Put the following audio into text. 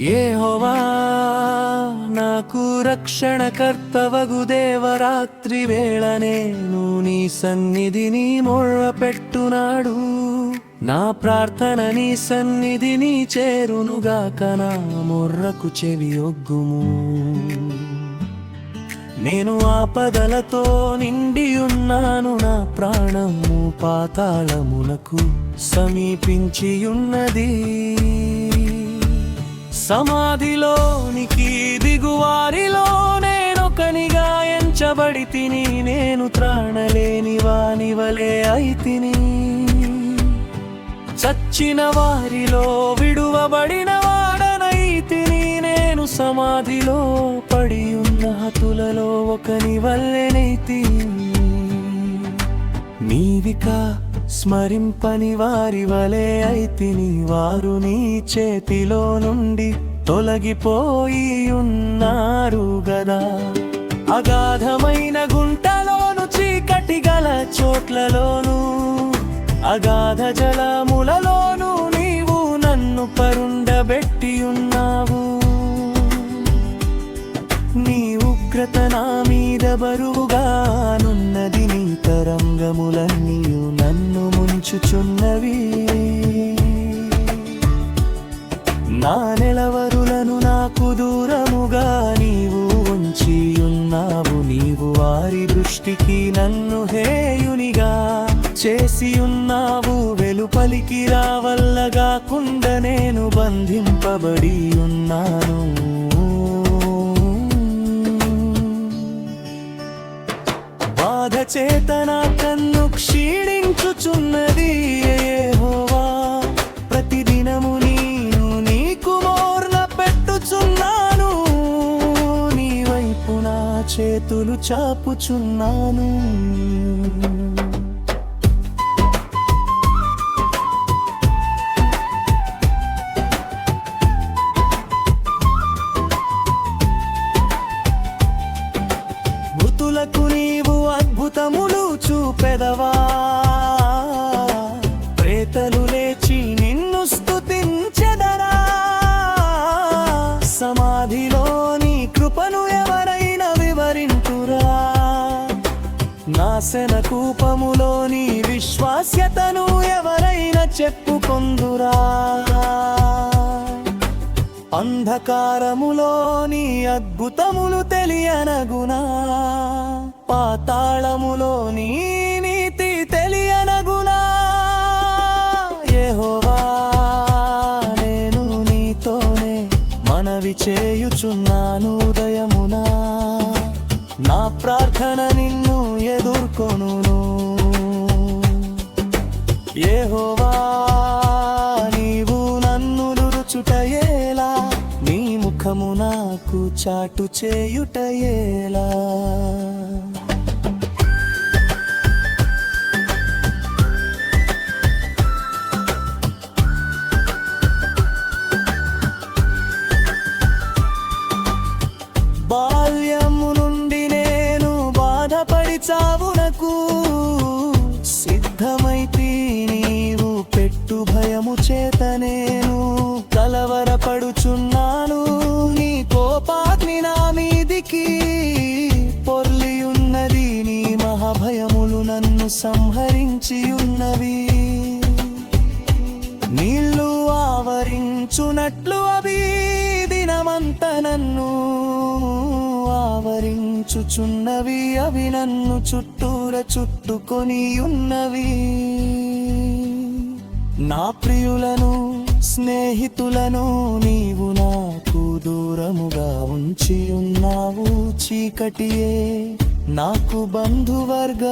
యెహోవా నాకు రక్షణకర్తవగు దేవరాత్రి వేళ నేను నీ సన్నిధిని మొర్రపెట్టునాడు. నా ప్రార్థన నీ సన్నిధిని చేరునుగాక, నా మొర్రకు చెవియొగ్గుము. నేను ఆపదలతో నిండియున్నాను, నా ప్రాణము పాతాళమునకు సమీపించియున్నది. సమాధిలోనికి దిగువారిలో నేనొకనిగా ఎంచబడితిని, నేను త్రాణలేని వానివలే అయితిని. చచ్చిన వారిలో విడువబడిన వాడనైతిని, నేను సమాధిలో పడియున్న హతులలో ఒకని వల్లెనైతిని. నీవిక స్మరింపని వారి వలె అయితిని, వారు నీ చేతిలో నుండి తొలగిపోయి ఉన్నారు గదా. అగాధమైన గుంటలోను చీకటి గల చోట్లలోను అగాధ జలములలోను నీవు నన్ను పరుండబెట్టి ఉన్నావు. నీ ఉగ్రత నా మీద బరువుగానున్నది, నీ తరంగములన్నీయు నన్ను ముంచుచున్నవి. నా నెలవరులను నాకు దూరముగా నీవు ఉంచి ఉన్నావు. నీవు వారి దృష్టికి నన్ను హేయునిగా చేసి ఉన్నావు. వెలుపలికి రావల్లగాకుండా నేను బంధింపబడి ఉన్నాను. బాధ చేత నా కన్ను క్షీణించుచున్నది. యెహోవా ప్రతిదినము నేను నీకు మోర్న పెట్టుచున్నాను. నీ వైపు నా చేతులు చాపుచున్నాను. మృతులకు నీవు అద్భుతములు చూపెదవా, ప్రేతలు లేచి నిన్ను స్తుతించెదరా. సమాధిలో నీ కృపను ఎవరైనా వివరింతురా, నాశన కూపములో నీ విశ్వాస్యతను ఎవరైనా చెప్పుకొందురా. అంధకారములో నీ అద్భుతములు తెలియనగునా, పాతాళములో నీ నీతి తెలియనగునా. యెహోవా నేను నీతోనే మనవి చేయుచున్నాను ఉదయమునా. నా ప్రార్థన నిన్ను ఎదుర్కొనును. యెహోవా నీవు నన్ను రుచుటయేలా, నీ ముఖము నాకు చాటు చేయుటయేలా. బాల్యము నుండి నేను బాధపడి చావునకు సిద్ధమైతి. నీవు పెట్టు భయము చేత నేను కలవరపడుచున్నాను. నీ కోపాగ్ని నా మీదికి పొర్లియున్నది. నీ మహాభయములు నన్ను సంహరించి ఉన్నవి. నీళ్లు ఆవరించునట్లు అవి దినమంత నన్ను ఆవరించుచున్నవి. అవి నన్ను చుట్టూర చుట్టుకొని ఉన్నవి. నా ప్రియులను స్నేహితులను నీవు నాకు దూరముగా ఉంచి ఉన్నావు. చీకటియే నాకు బంధువర్గమాయెను.